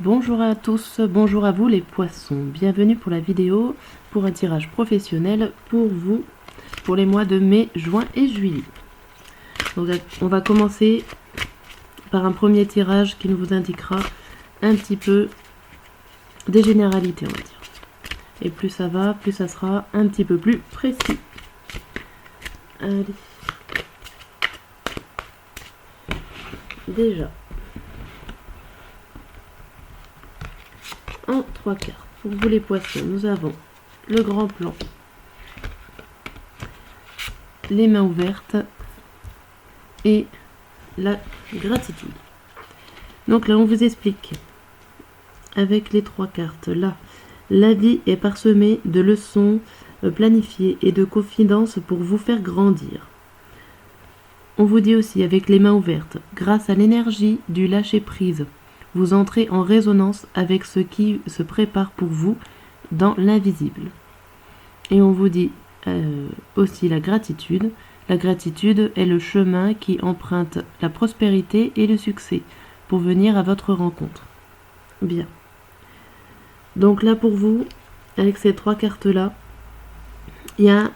Bonjour à tous, bonjour à vous les poissons. Bienvenue pour la vidéo pour un tirage professionnel pour vous pour les mois de mai, juin et juillet. Donc, on va commencer par un premier tirage qui nous vous indiquera un petit peu des généralités, on va dire. Et plus ça va, plus ça sera un petit peu plus précis. Allez. Déjà. En 3 cartes. Pour vous les poissons, nous avons le grand plan, les mains ouvertes et la gratitude. Donc là, on vous explique avec les 3 cartes. Là, la vie est parsemée de leçons planifiées et de confidences pour vous faire grandir. On vous dit aussi avec les mains ouvertes, grâce à l'énergie du lâcher-prise, vous entrez en résonance avec ce qui se prépare pour vous dans l'invisible. Et on vous dit aussi la gratitude. La gratitude est le chemin qui emprunte la prospérité et le succès pour venir à votre rencontre. Bien. Donc là pour vous, avec ces 3 cartes-là, il y a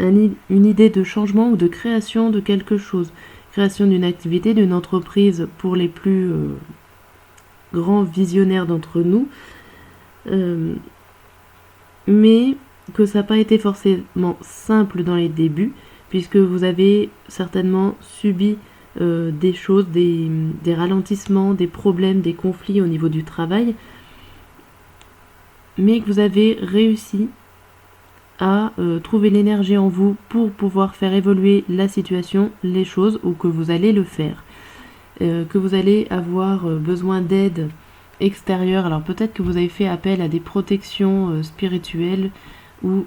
une idée de changement ou de création de quelque chose. Création d'une activité, d'une entreprise pour les plus grands visionnaires d'entre nous. Mais que ça n'a pas été forcément simple dans les débuts, puisque vous avez certainement subi des choses, des ralentissements, des problèmes, des conflits au niveau du travail, mais que vous avez réussi à trouver l'énergie en vous pour pouvoir faire évoluer la situation, les choses, ou que vous allez le faire. Que vous allez avoir besoin d'aide extérieure. Alors peut-être que vous avez fait appel à des protections spirituelles ou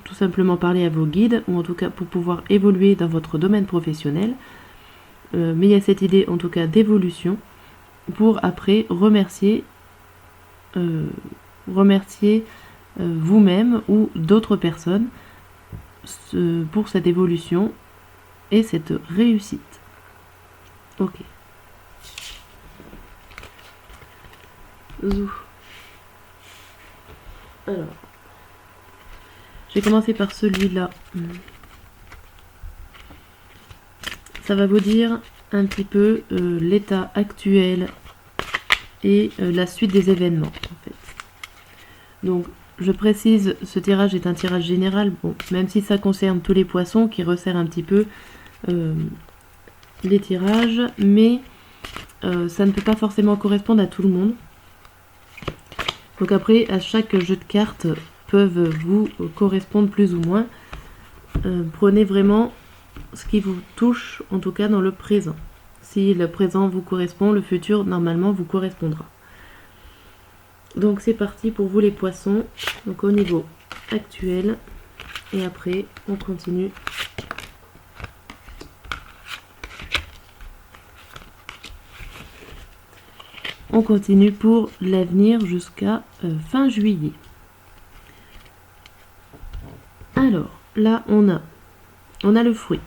tout simplement parler à vos guides, ou en tout cas pour pouvoir évoluer dans votre domaine professionnel. Mais il y a cette idée en tout cas d'évolution pour après remercier vous-même ou d'autres personnes pour cette évolution et cette réussite. Ok. Zou. Alors, je vais commencer par celui-là. Ça va vous dire un petit peu l'état actuel et la suite des événements, en fait. Donc, je précise, ce tirage est un tirage général, bon, même si ça concerne tous les poissons, qui resserre un petit peu les tirages, mais ça ne peut pas forcément correspondre à tout le monde. Donc après, à chaque jeu de cartes peuvent vous correspondre plus ou moins. Prenez vraiment ce qui vous touche, en tout cas dans le présent. Si le présent vous correspond, le futur normalement vous correspondra. Donc c'est parti pour vous les poissons. Donc au niveau actuel. Et après, on continue. On continue pour l'avenir jusqu'à fin juillet. Alors, là, on a le fruit.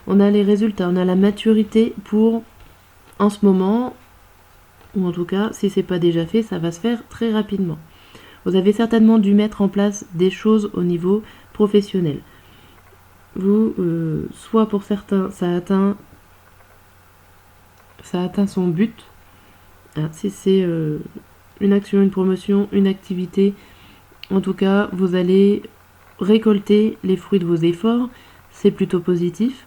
On a les résultats, on a la maturité pour, en ce moment, ou en tout cas, si c'est pas déjà fait, ça va se faire très rapidement. Vous avez certainement dû mettre en place des choses au niveau professionnel. Vous, soit pour certains, ça atteint son but. Alors, si c'est une action, une promotion, une activité, en tout cas, vous allez récolter les fruits de vos efforts. C'est plutôt positif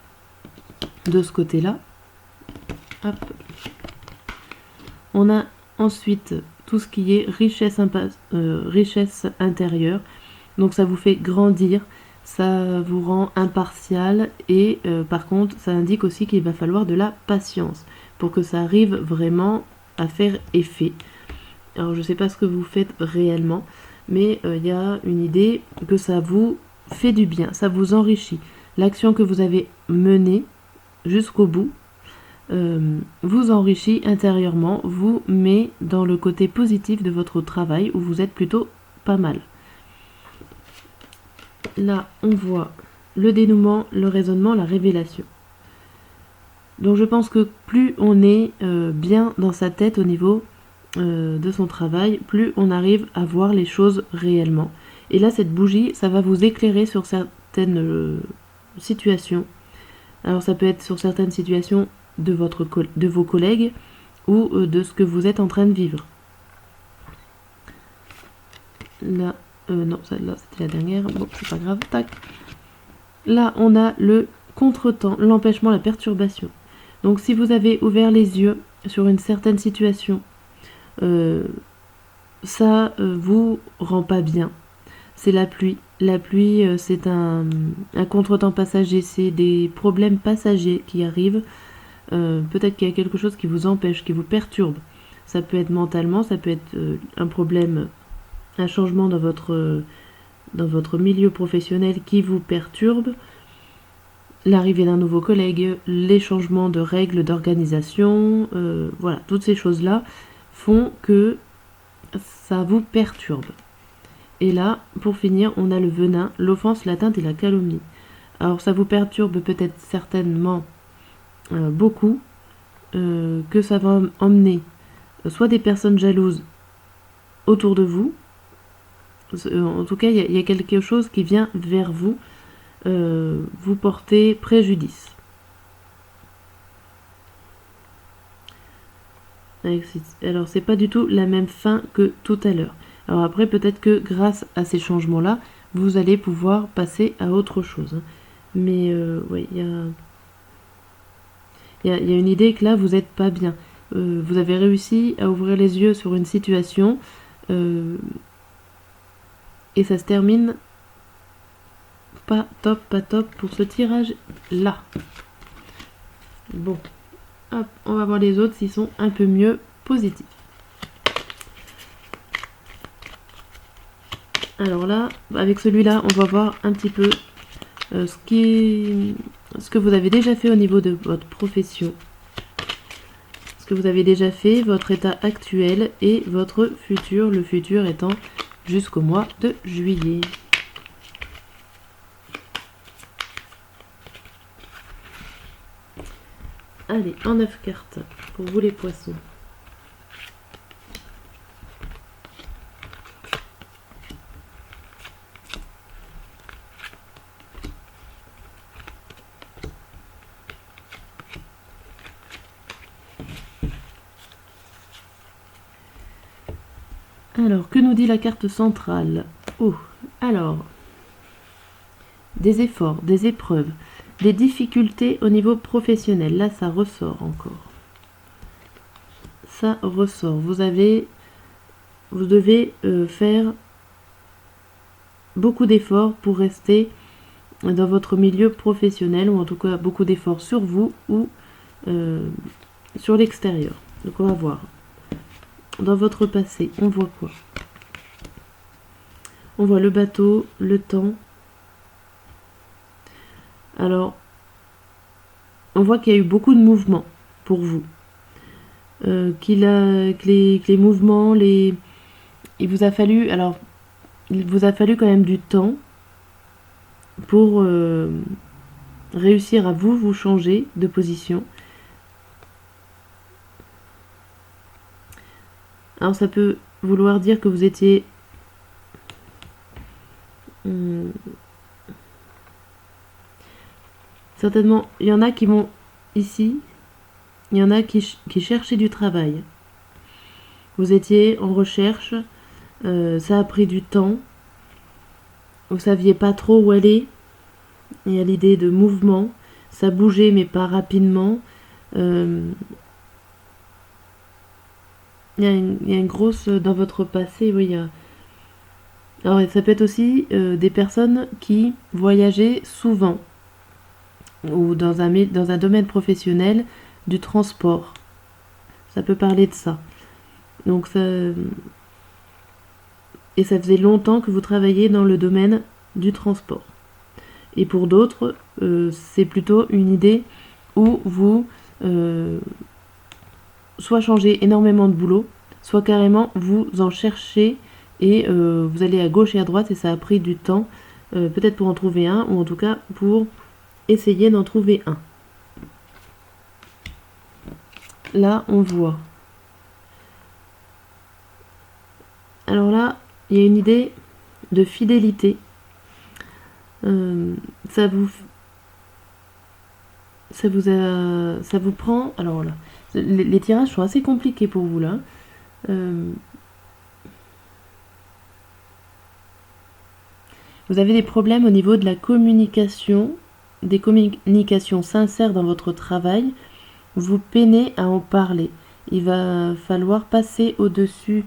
de ce côté-là. Hop. On a ensuite tout ce qui est richesse intérieure. Donc ça vous fait grandir, ça vous rend impartial et par contre ça indique aussi qu'il va falloir de la patience pour que ça arrive vraiment à faire effet. Alors je ne sais pas ce que vous faites réellement, mais il y a une idée que ça vous fait du bien, ça vous enrichit. L'action que vous avez menée jusqu'au bout vous enrichit intérieurement, vous met dans le côté positif de votre travail où vous êtes plutôt pas mal. Là, on voit le dénouement, le raisonnement, la révélation. Donc je pense que plus on est bien dans sa tête au niveau de son travail, plus on arrive à voir les choses réellement. Et là, cette bougie, ça va vous éclairer sur certaines situations. Alors ça peut être sur certaines situations de vos collègues ou de ce que vous êtes en train de vivre. Là, non, celle-là c'était la dernière. Bon, c'est pas grave. Tac. Là, on a le contretemps, l'empêchement, la perturbation. Donc si vous avez ouvert les yeux sur une certaine situation, ça vous rend pas bien. C'est la pluie. La pluie, c'est un contretemps passager, c'est des problèmes passagers qui arrivent. Peut-être qu'il y a quelque chose qui vous empêche, qui vous perturbe. Ça peut être mentalement, ça peut être un problème, un changement dans votre milieu professionnel qui vous perturbe. L'arrivée d'un nouveau collègue, les changements de règles d'organisation, voilà, toutes ces choses-là font que ça vous perturbe. Et là, pour finir, on a le venin, l'offense, l'atteinte et la calomnie. Alors ça vous perturbe peut-être certainement beaucoup, que ça va emmener soit des personnes jalouses autour de vous, en tout cas il y a quelque chose qui vient vers vous, vous porter préjudice. Alors c'est pas du tout la même fin que tout à l'heure. Alors après peut-être que grâce à ces changements-là, vous allez pouvoir passer à autre chose. Hein. Mais oui, il y a une idée que là vous n'êtes pas bien. Vous avez réussi à ouvrir les yeux sur une situation et ça se termine pas top pour ce tirage là. Bon, hop, on va voir les autres s'ils sont un peu mieux positifs. Alors là, avec celui-là, on va voir un petit peu ce que vous avez déjà fait au niveau de votre profession. Ce que vous avez déjà fait, votre état actuel et votre futur, le futur étant jusqu'au mois de juillet. Allez, en 9 cartes pour vous les poissons. Alors, que nous dit la carte centrale? Oh, alors, des efforts, des épreuves, des difficultés au niveau professionnel. Là, ça ressort encore. Ça ressort. Vous devez faire beaucoup d'efforts pour rester dans votre milieu professionnel, ou en tout cas beaucoup d'efforts sur vous ou sur l'extérieur. Donc on va voir. Dans votre passé, on voit quoi? On voit le bateau, le temps. Alors, on voit qu'il y a eu beaucoup de mouvements pour vous. Que les mouvements, il vous a fallu quand même du temps pour réussir à vous changer de position. Alors ça peut vouloir dire que vous étiez certainement, il y en a qui vont ici, il y en a qui cherchaient du travail. Vous étiez en recherche, ça a pris du temps, vous saviez pas trop où aller. Il y a l'idée de mouvement, ça bougeait mais pas rapidement. Il y a une grosse dans votre passé, oui. Alors ça peut être aussi des personnes qui voyageaient souvent ou dans un domaine professionnel du transport. Ça peut parler de ça. Donc et ça faisait longtemps que vous travailliez dans le domaine du transport. Et pour d'autres, c'est plutôt une idée où vous soit changez énormément de boulot, soit carrément vous en cherchez et vous allez à gauche et à droite et ça a pris du temps, peut-être pour en trouver un, ou en tout cas pour essayer d'en trouver un. Là, on voit Alors là, il y a une idée de fidélité. Ça vous prend. Alors là, les tirages sont assez compliqués pour vous là. Vous avez des problèmes au niveau de la communication, des communications sincères dans votre travail. Vous peinez à en parler. Il va falloir passer au-dessus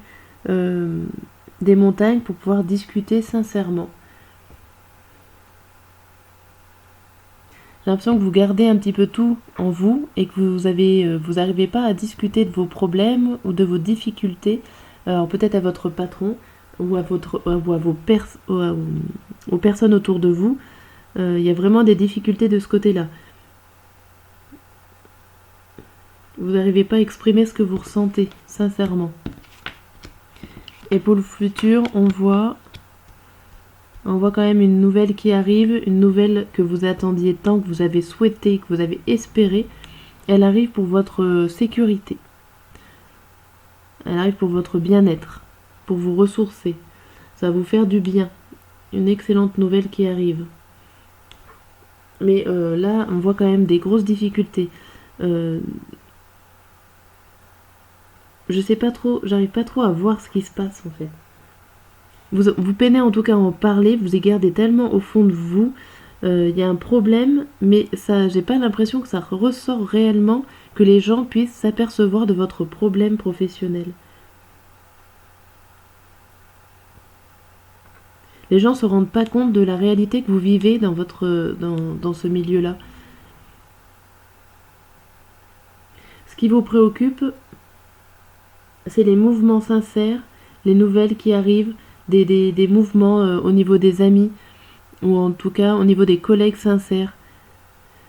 des montagnes pour pouvoir discuter sincèrement. J'ai l'impression que vous gardez un petit peu tout en vous et que vous n'arrivez pas à discuter de vos problèmes ou de vos difficultés, alors peut-être à votre patron ou aux personnes autour de vous. Il y a vraiment des difficultés de ce côté-là. Vous n'arrivez pas à exprimer ce que vous ressentez, sincèrement. Et pour le futur, on voit quand même une nouvelle qui arrive, une nouvelle que vous attendiez tant, que vous avez souhaité, que vous avez espéré. Elle arrive pour votre sécurité. Elle arrive pour votre bien-être, pour vous ressourcer. Ça va vous faire du bien. Une excellente nouvelle qui arrive. Mais là, on voit quand même des grosses difficultés. Je sais pas trop, j'arrive pas trop à voir ce qui se passe en fait. Vous peinez en tout cas à en parler, vous y gardez tellement au fond de vous. Il y a un problème, mais ça, j'ai pas l'impression que ça ressort réellement, que les gens puissent s'apercevoir de votre problème professionnel. Les gens se rendent pas compte de la réalité que vous vivez dans ce milieu-là. Ce qui vous préoccupe, c'est les mouvements sincères, les nouvelles qui arrivent, des mouvements au niveau des amis, ou en tout cas au niveau des collègues sincères.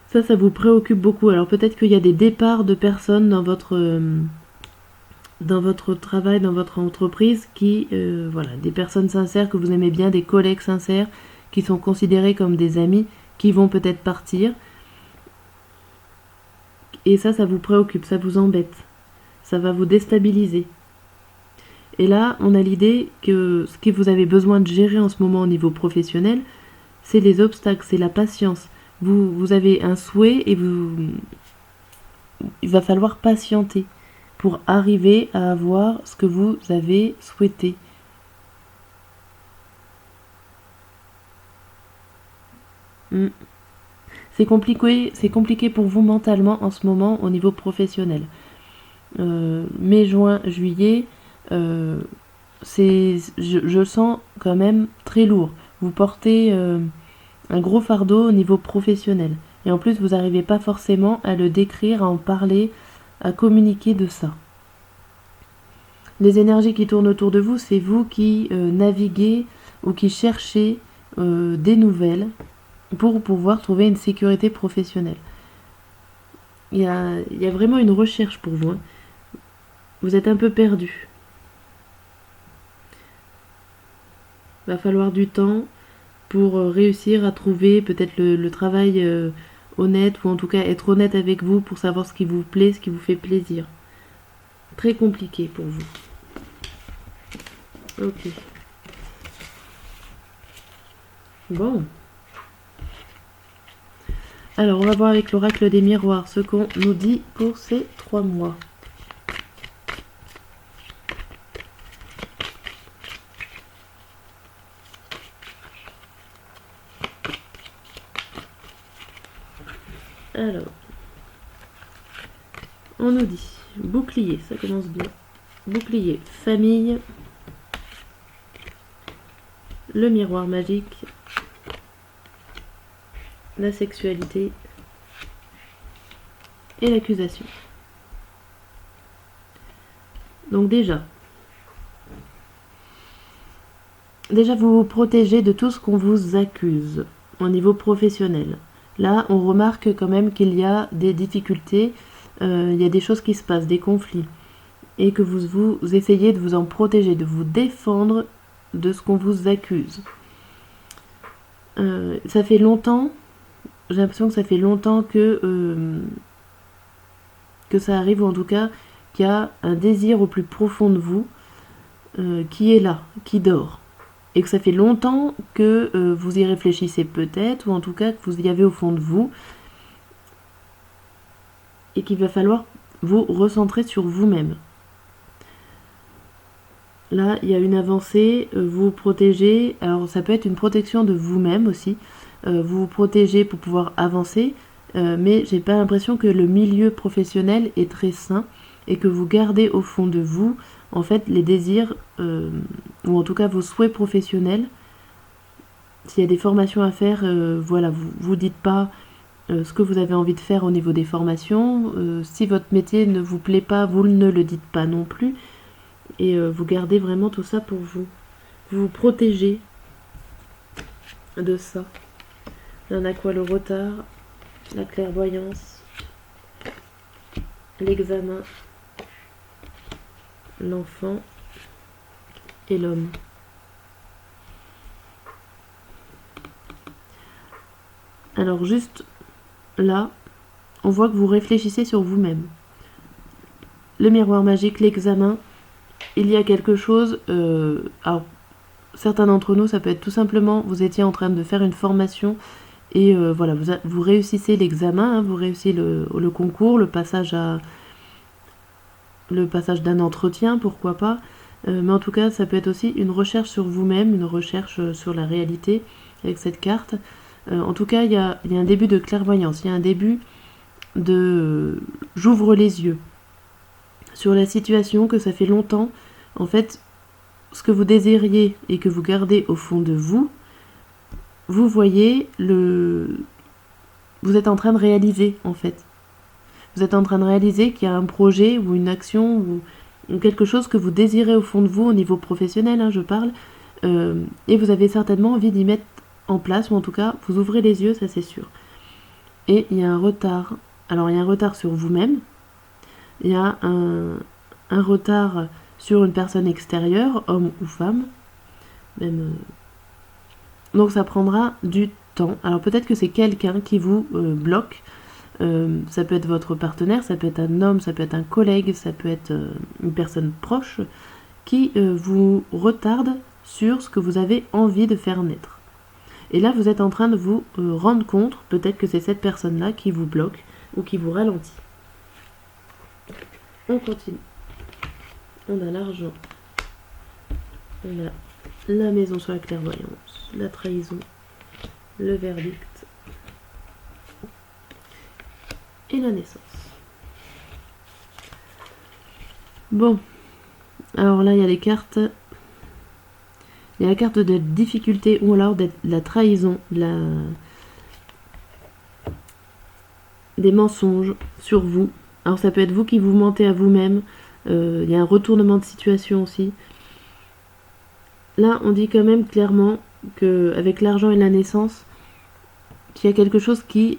Ça vous préoccupe beaucoup. Alors peut-être qu'il y a des départs de personnes dans votre travail, dans votre entreprise, des personnes sincères que vous aimez bien, des collègues sincères, qui sont considérés comme des amis, qui vont peut-être partir. Et ça vous préoccupe, ça vous embête. Ça va vous déstabiliser. Et là, on a l'idée que ce que vous avez besoin de gérer en ce moment au niveau professionnel, c'est les obstacles, c'est la patience. Vous avez un souhait et il va falloir patienter pour arriver à avoir ce que vous avez souhaité. C'est compliqué pour vous mentalement en ce moment au niveau professionnel. Mai, juin, juillet, je sens quand même très lourd. Vous portez un gros fardeau au niveau professionnel. Et en plus, vous n'arrivez pas forcément à le décrire, à en parler, à communiquer de ça. Les énergies qui tournent autour de vous, c'est vous qui naviguez ou qui cherchez des nouvelles pour pouvoir trouver une sécurité professionnelle. Il y a vraiment une recherche pour vous. Vous êtes un peu perdu. Il va falloir du temps pour réussir à trouver peut-être le travail honnête, ou en tout cas être honnête avec vous pour savoir ce qui vous plaît, ce qui vous fait plaisir. Très compliqué pour vous. Ok. Bon. Alors, on va voir avec l'oracle des miroirs ce qu'on nous dit pour ces 3 mois. Alors, on nous dit bouclier, ça commence bien. Bouclier, famille, le miroir magique, la sexualité et l'accusation. Donc déjà vous vous protégez de tout ce qu'on vous accuse au niveau professionnel. Là, on remarque quand même qu'il y a des difficultés, il y a des choses qui se passent, des conflits, et que vous essayez de vous en protéger, de vous défendre de ce qu'on vous accuse. Ça fait longtemps, j'ai l'impression que ça fait longtemps que ça arrive, ou en tout cas qu'il y a un désir au plus profond de vous qui est là, qui dort. Et que ça fait longtemps que vous y réfléchissez peut-être, ou en tout cas que vous y avez au fond de vous. Et qu'il va falloir vous recentrer sur vous-même. Là, il y a une avancée, vous protégez. Alors ça peut être une protection de vous-même aussi. Vous vous protégez pour pouvoir avancer. Mais j'ai pas l'impression que le milieu professionnel est très sain. Et que vous gardez au fond de vous, en fait, les désirs, ou en tout cas vos souhaits professionnels. S'il y a des formations à faire, voilà, vous dites pas ce que vous avez envie de faire au niveau des formations. Si votre métier ne vous plaît pas, vous ne le dites pas non plus. Et vous gardez vraiment tout ça pour vous. Vous vous protégez de ça. Là, on a quoi? Le retard, la clairvoyance, l'examen, l'enfant et l'homme. Alors juste là, on voit que vous réfléchissez sur vous-même. Le miroir magique, l'examen, il y a quelque chose... alors, certains d'entre nous, ça peut être tout simplement, vous étiez en train de faire une formation et voilà, vous réussissez l'examen, hein, vous réussissez le concours, le passage d'un entretien, pourquoi pas. Mais en tout cas, ça peut être aussi une recherche sur vous-même, une recherche sur la réalité avec cette carte. En tout cas, il y a un début de clairvoyance, il y a un début de j'ouvre les yeux sur la situation, que ça fait longtemps. En fait, ce que vous désiriez et que vous gardez au fond de vous, vous voyez vous êtes en train de réaliser, en fait. Vous êtes en train de réaliser qu'il y a un projet ou une action ou quelque chose que vous désirez au fond de vous au niveau professionnel, hein, je parle, et vous avez certainement envie d'y mettre en place, ou en tout cas, vous ouvrez les yeux, ça c'est sûr. Et il y a un retard. Alors, il y a un retard sur vous-même, il y a un retard sur une personne extérieure, homme ou femme, même. Donc, ça prendra du temps. Alors, peut-être que c'est quelqu'un qui vous bloque. Ça peut être votre partenaire, ça peut être un homme, ça peut être un collègue, ça peut être une personne proche qui vous retarde sur ce que vous avez envie de faire naître. Et là, vous êtes en train de vous rendre compte, peut-être que c'est cette personne-là qui vous bloque ou qui vous ralentit. On continue. On a l'argent. On a la maison sur la clairvoyance, la trahison, le verdict et la naissance. Bon. Alors là, il y a les cartes. Il y a la carte de difficulté ou alors de la trahison, des mensonges sur vous. Alors ça peut être vous qui vous mentez à vous-même. Il y a un retournement de situation aussi. Là, on dit quand même clairement qu'avec l'argent et la naissance, qu'il y a quelque chose qui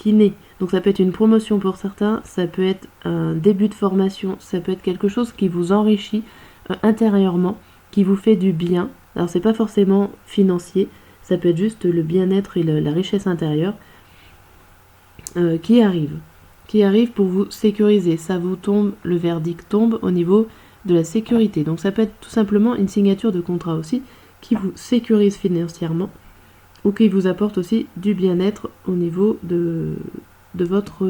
naît. Donc ça peut être une promotion pour certains, ça peut être un début de formation, ça peut être quelque chose qui vous enrichit intérieurement, qui vous fait du bien. Alors c'est pas forcément financier, ça peut être juste le bien-être et la richesse intérieure qui arrive pour vous sécuriser. Ça vous tombe, le verdict tombe au niveau de la sécurité. Donc ça peut être tout simplement une signature de contrat aussi qui vous sécurise financièrement ou qui vous apporte aussi du bien-être au niveau de votre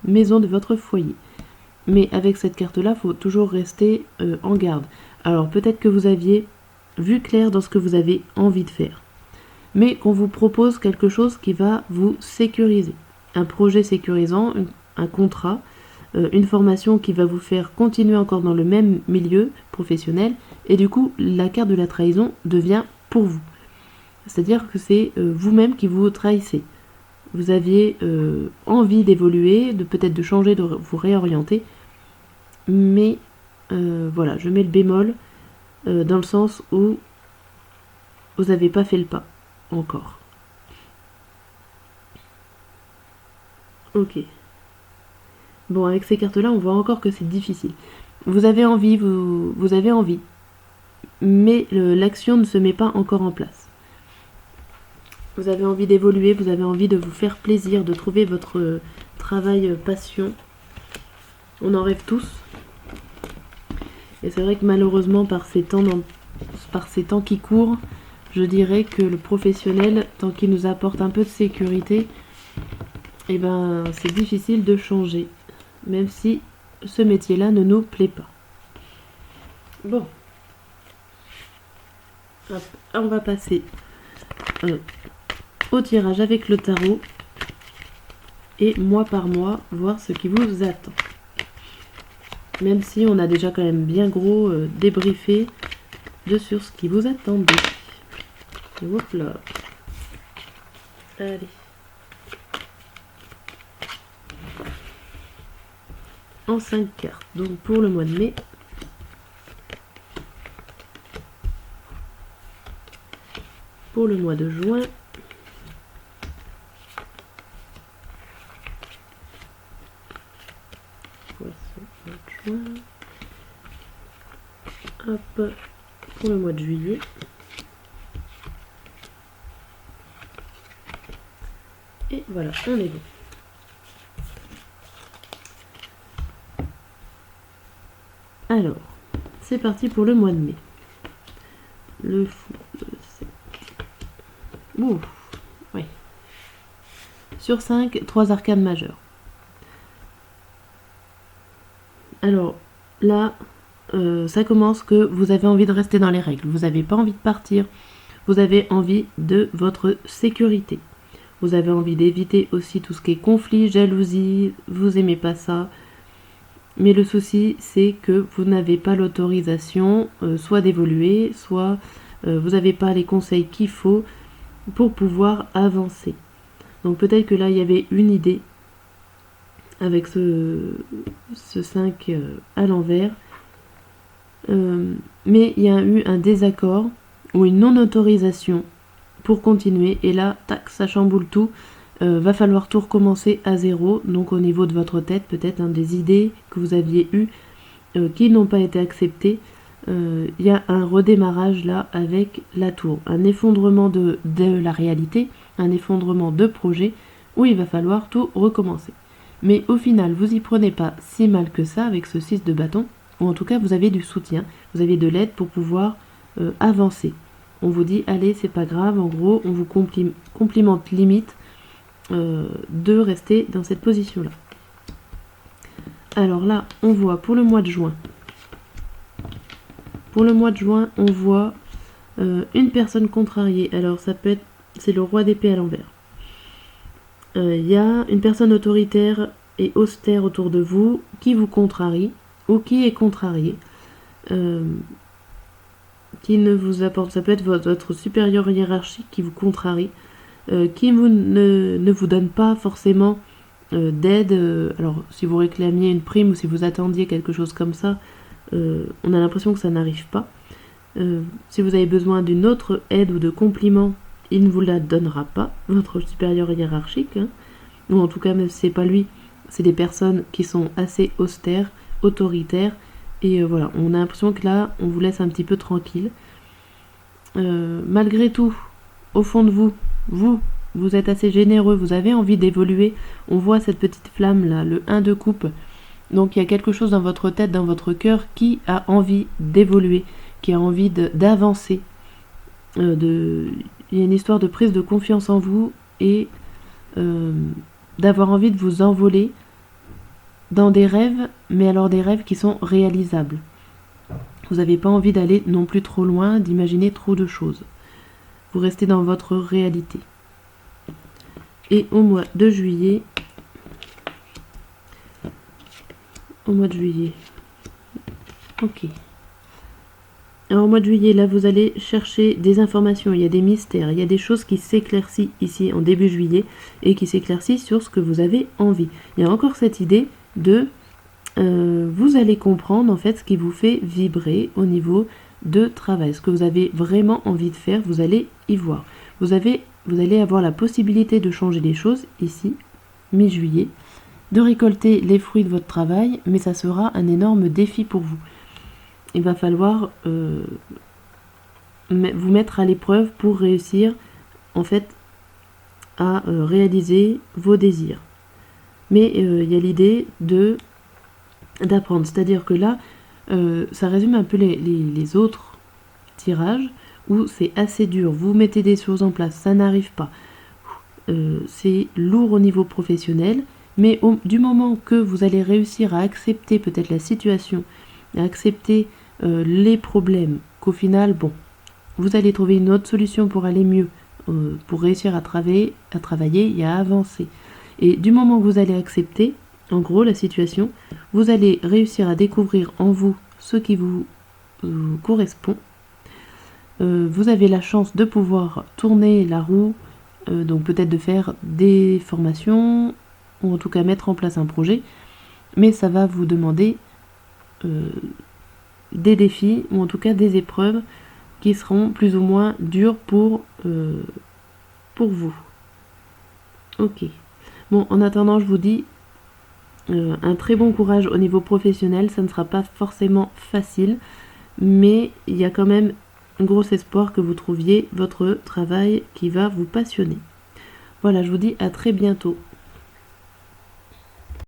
maison, de votre foyer. Mais avec cette carte-là, il faut toujours rester en garde. Alors peut-être que vous aviez vu clair dans ce que vous avez envie de faire, mais qu'on vous propose quelque chose qui va vous sécuriser. Un projet sécurisant, un contrat, une formation qui va vous faire continuer encore dans le même milieu professionnel, et du coup, la carte de la trahison devient pour vous. C'est-à-dire que c'est vous-même qui vous trahissez. Vous aviez envie d'évoluer, peut-être de changer, de vous réorienter, mais voilà, je mets le bémol dans le sens où vous n'avez pas fait le pas encore. Ok. Bon, avec ces cartes-là, on voit encore que c'est difficile. Vous avez envie, vous avez envie, mais l'action ne se met pas encore en place. Vous avez envie d'évoluer, vous avez envie de vous faire plaisir, de trouver votre travail passion. On en rêve tous. Et c'est vrai que malheureusement, par ces temps qui courent, je dirais que le professionnel, tant qu'il nous apporte un peu de sécurité, eh ben, c'est difficile de changer, même si ce métier-là ne nous plaît pas. Bon. Hop, on va passer au tirage avec le tarot et mois par mois, voir ce qui vous attend. Même si on a déjà quand même bien gros débriefé sur ce qui vous attendait. Hop là. Allez. En 5 cartes. Donc pour le mois de mai. Pour le mois de juin. Juin. Hop. Pour le mois de juillet. Et voilà, on est bon. Alors, c'est parti pour le mois de mai. Le fou. Ouh, oui. Sur 5, 3 arcanes majeures. Alors, là, ça commence que vous avez envie de rester dans les règles. Vous n'avez pas envie de partir. Vous avez envie de votre sécurité. Vous avez envie d'éviter aussi tout ce qui est conflit, jalousie. Vous aimez pas ça. Mais le souci, c'est que vous n'avez pas l'autorisation soit d'évoluer, soit vous n'avez pas les conseils qu'il faut pour pouvoir avancer. Donc peut-être que là, il y avait une idée avec ce 5 à l'envers. Mais il y a eu un désaccord ou une non-autorisation pour continuer. Et là, tac, ça chamboule tout. Va falloir tout recommencer à zéro. Donc au niveau de votre tête, peut-être des idées que vous aviez eues qui n'ont pas été acceptées. Il y a un redémarrage là avec la tour. Un effondrement de la réalité, un effondrement de projet où il va falloir tout recommencer. Mais au final, vous y prenez pas si mal que ça avec ce 6 de bâton. Ou en tout cas, vous avez du soutien, vous avez de l'aide pour pouvoir avancer. On vous dit, allez, c'est pas grave, en gros, on vous complimente limite de rester dans cette position-là. Alors là, on voit pour le mois de juin. Pour le mois de juin, on voit une personne contrariée. Alors ça peut être, c'est le roi d'épée à l'envers. Il y a une personne autoritaire et austère autour de vous qui vous contrarie ou qui est contrarié, qui ne vous apporte, ça peut être votre supérieur hiérarchique qui vous contrarie, qui ne vous donne pas forcément d'aide. Alors si vous réclamiez une prime ou si vous attendiez quelque chose comme ça, on a l'impression que ça n'arrive pas. Si vous avez besoin d'une autre aide ou de compliments, il ne vous la donnera pas, votre supérieur hiérarchique, hein. Ou en tout cas, même si c'est pas lui, c'est des personnes qui sont assez austères, autoritaires, et voilà, on a l'impression que là, on vous laisse un petit peu tranquille. Malgré tout, au fond de vous êtes assez généreux, vous avez envie d'évoluer, on voit cette petite flamme là, le 1 de coupe, donc il y a quelque chose dans votre tête, dans votre cœur qui a envie d'évoluer, qui a envie d'avancer, il y a une histoire de prise de confiance en vous et d'avoir envie de vous envoler dans des rêves, mais alors des rêves qui sont réalisables. Vous n'avez pas envie d'aller non plus trop loin, d'imaginer trop de choses. Vous restez dans votre réalité. Et au mois de juillet, ok. Alors au mois de juillet, là, vous allez chercher des informations, il y a des mystères, il y a des choses qui s'éclaircissent ici en début juillet et qui s'éclaircissent sur ce que vous avez envie. Il y a encore cette idée de... vous allez comprendre en fait ce qui vous fait vibrer au niveau de travail. Ce que vous avez vraiment envie de faire, vous allez y voir. Vous allez avoir la possibilité de changer les choses ici, mi-juillet, de récolter les fruits de votre travail, mais ça sera un énorme défi pour vous. Il va falloir vous mettre à l'épreuve pour réussir en fait à réaliser vos désirs. Mais il y a l'idée d'apprendre, c'est-à-dire que là ça résume un peu les autres tirages où c'est assez dur. Vous mettez des choses en place, ça n'arrive pas. C'est lourd au niveau professionnel, mais du moment que vous allez réussir à accepter peut-être la situation, à accepter les problèmes, qu'au final, bon, vous allez trouver une autre solution pour aller mieux, pour réussir à travailler et à avancer. Et du moment que vous allez accepter, en gros, la situation, vous allez réussir à découvrir en vous ce qui vous correspond. Vous avez la chance de pouvoir tourner la roue, donc peut-être de faire des formations, ou en tout cas mettre en place un projet, mais ça va vous demander des défis, ou en tout cas des épreuves qui seront plus ou moins dures pour vous. Ok. Bon, en attendant, je vous dis un très bon courage au niveau professionnel. Ça ne sera pas forcément facile, mais il y a quand même un gros espoir que vous trouviez votre travail qui va vous passionner. Voilà, je vous dis à très bientôt.